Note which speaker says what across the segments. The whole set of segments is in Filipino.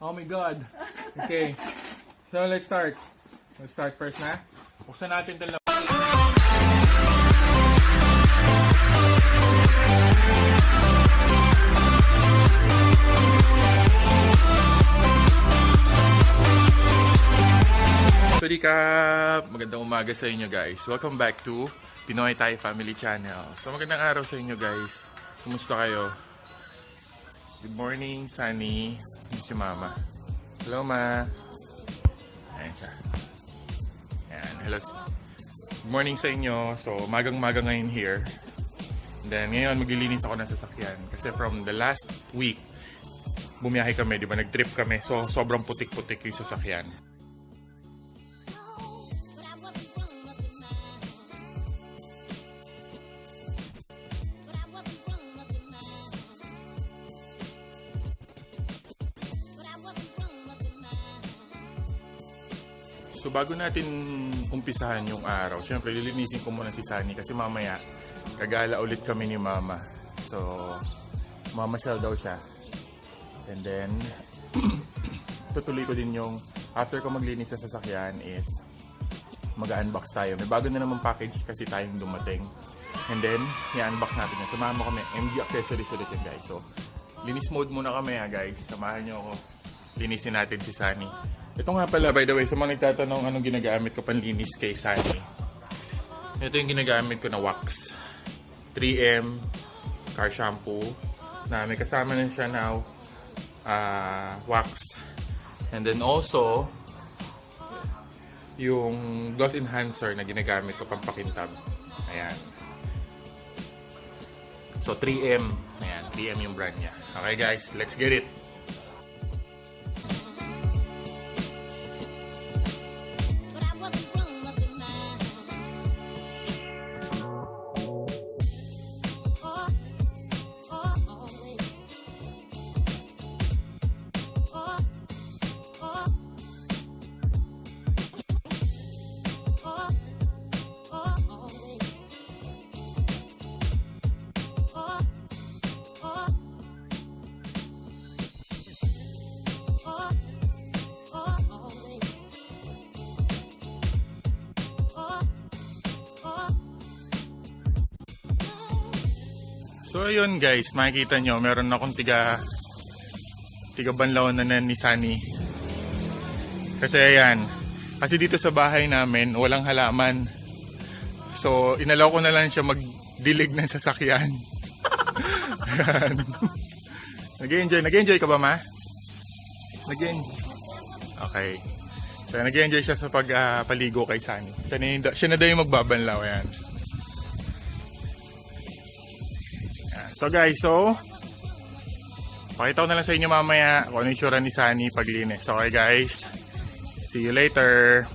Speaker 1: Oh my God. Okay. So, let's start. Let's start first na. Buksan natin ito lang. Swadikap! Magandang umaga sa inyo guys. Welcome back to Pinoy Thai Family Channel. So magandang araw sa inyo guys. Kumusta kayo? Good morning, Sunny. This si Mama. Hello, Ma. Ayan siya. Ayan, hello. Good morning sa inyo. So magang-maga ngayon here. And then ngayon maglilinis ako ng sasakyan. Kasi from the last week, bumiyahe kami, di ba? Nag-trip kami. So sobrang putik-putik yung sasakyan. So bago natin umpisahan yung araw, syempre lilinisin ko muna si Sunny kasi mamaya kagala ulit kami ni Mama. So mamasyal daw siya. And then tutuloy ko din yung after ko maglinis sa sasakyan is mag-unbox tayo. May bago na naman package kasi tayong dumating. And then i-unbox natin yan. Samahan mo kami. MG Accessories ulit yan guys. So linis mode muna kami ha guys. Samahan nyo ako. Linisin natin si Sunny. Ito nga pala, by the way, sa mga nagtatanong anong ginagamit ko panlinis kay Sunny. Ito yung ginagamit ko na wax. 3M car shampoo na may kasama na siya now wax. And then also, yung gloss enhancer na ginagamit ko pampakintab. Ayan. So 3M. Ayan, 3M yung brand niya. Okay guys, let's get it! So ayun guys, makikita nyo, meron akong tiga banlaw na ni Sunny. Kasi ayan, kasi dito sa bahay namin, walang halaman. So inalaw ko na lang siya magdilig ng sasakyan. Nag-enjoy ka ba, Ma? Okay. So nag-enjoy siya sa pagpaligo kay Sunny. Siya na daw yung magbabanlaw, ayan. So guys, pakita ko na lang sa inyo mamaya kung ano yung sura ni Sunny paglinis. Okay guys, see you later.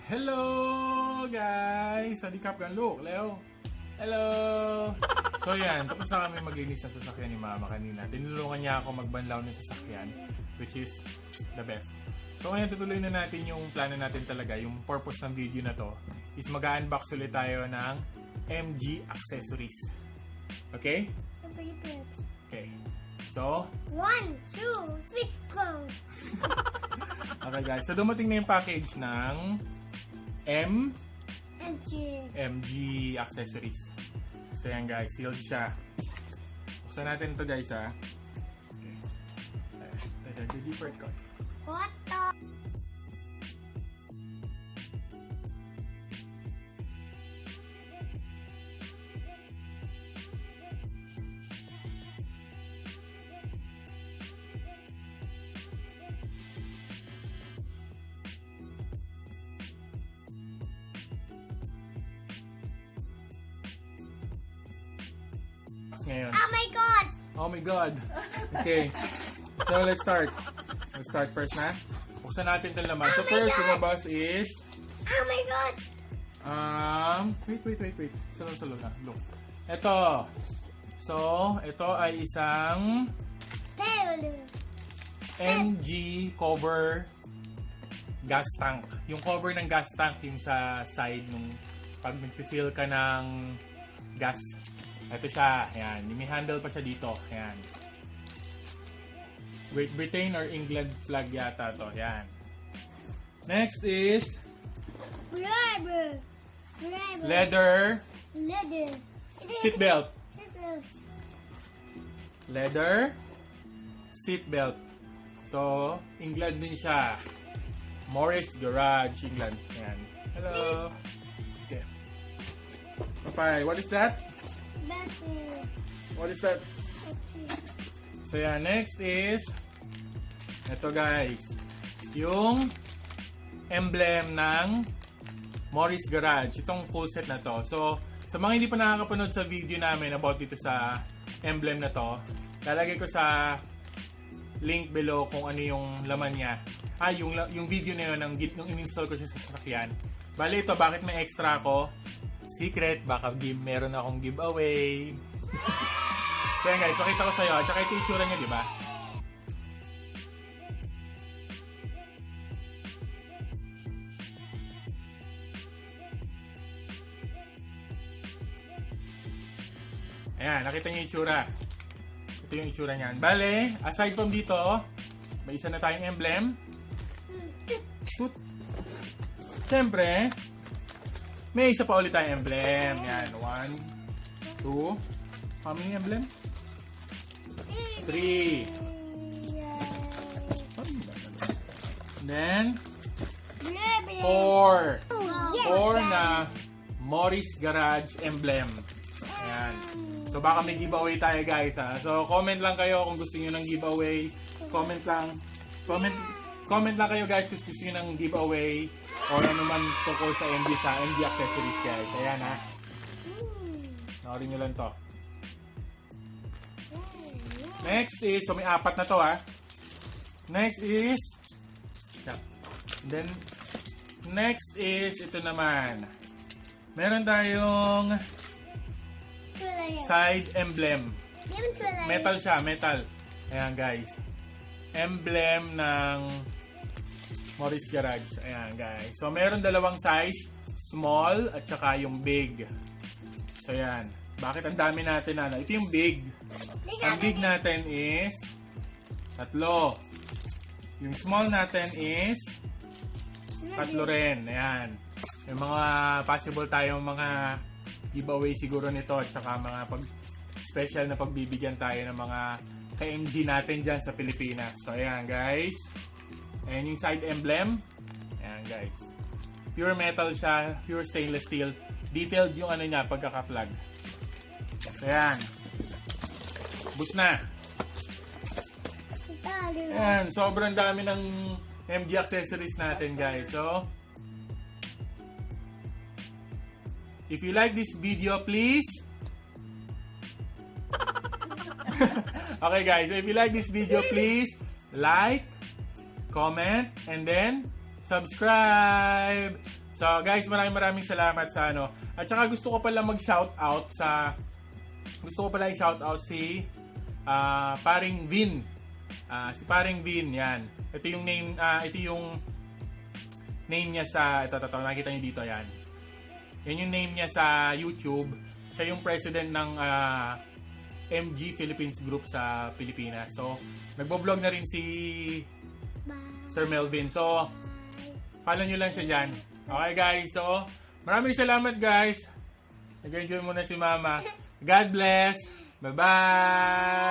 Speaker 1: Hello guys! Swadikap kan look, Leo. Hello! So yan, tapos na kami maglinis ng sasakyan ni Mama kanina. Tinulungan niya ako magbanlaw ng sasakyan, which is the best. So ngayon tutuloy na natin yung plano natin talaga. Yung purpose ng video na to is mag-unbox ulit tayo ng MG Accessories. Okay? Okay. So
Speaker 2: 1, 2, 3, go!
Speaker 1: Okay guys, so dumating na yung package ng MG Accessories. So yan guys, sealed siya. Buksan natin ito guys ha. Okay. Ito, deeper cut.
Speaker 2: What the?
Speaker 1: Oh my God. Okay. So, let's start. Let's start first na. Buksan natin itong laman. So, first, lumabas is...
Speaker 2: Oh my God!
Speaker 1: Wait. Salo na. Look. Ito. So, ito ay isang
Speaker 2: Tail.
Speaker 1: MG cover gas tank. Yung cover ng gas tank, yung sa side nung pag mag-fill ka ng gas. Ito siya. Ayan. May handle pa siya dito. Ayan. Great Britain or England flag yata to. Ayan. Next is
Speaker 2: Rubber.
Speaker 1: leather
Speaker 2: Leather.
Speaker 1: seatbelt.
Speaker 2: Seatbelt.
Speaker 1: Leather seatbelt. So, England din siya. Morris Garage, England. Ayan. Hello. Okay. Papay, what is that?
Speaker 2: Battery.
Speaker 1: What is that? So, yeah, next is ito guys. Yung emblem ng Morris Garage. Itong full set na to. So, sa mga hindi pa nakakapanood sa video namin about dito sa emblem na to, lalagay ko sa link below kung ano yung laman niya. Yung video na yun, nung in-install ko siya sa sasakyan. Bale ito, bakit may extra ako? Secret, baka meron akong giveaway. So yan guys, pakita ko sa'yo. At saka ito yung itsura niya, di ba? Ayan, nakita niyo yung itsura. Ito yung itsura niyan. Bale, aside from dito, may isa na tayong emblem. Toot. Siyempre, may isa pa ulit tayong emblem. Yan, 1, 2, how many emblem? 3. Then, 4. 4 na Morris Garage emblem. Ayan. So baka may giveaway tayo guys ha. So comment lang kayo kung gusto niyo ng giveaway. Comment lang kayo guys kung gusto niyo ng giveaway or ano man tungkol sa MG accessories guys. Ayan ha. Naorin nyo lang to. Next is, so may 4 na to ha. Next is, then next is ito naman. Meron tayong side emblem. Metal siya, metal. Ayan guys. Emblem ng Morris Garage. Ayan guys. So meron dalawang size, small at saka yung big. So ayan. Bakit ang dami natin na? Ito yung big. Ang big natin is 3. Yung small natin is 3 rin. Ayan. May mga possible tayong mga giveaway siguro nito at saka mga special na pagbibigyan tayo ng mga ka-MG natin dyan sa Pilipinas. So ayan guys. Ayan yung side emblem. Ayan guys. Pure metal siya. Pure stainless steel. Detailed yung ano niya pagkaka-plug. So ayan. Bus na. Ayan. Sobrang dami ng MG accessories natin guys. So if you like this video, please. Okay guys, so if you like this video, please like, comment, and then subscribe. So guys, maraming salamat sa ano. At saka gusto ko pala mag-shoutout i-shoutout si Paring Vin. Si Paring Vin, yan. Ito yung name niya sa ito nakita niyo dito, yan. Yan yung name niya sa YouTube. Siya yung president ng MG Philippines Group sa Pilipinas. So, nagbo-vlog na rin si Sir Melvin. So, follow nyo lang siya dyan. Okay guys, so, maraming salamat guys. Nag-enjoy muna si Mama. God bless. Bye-bye.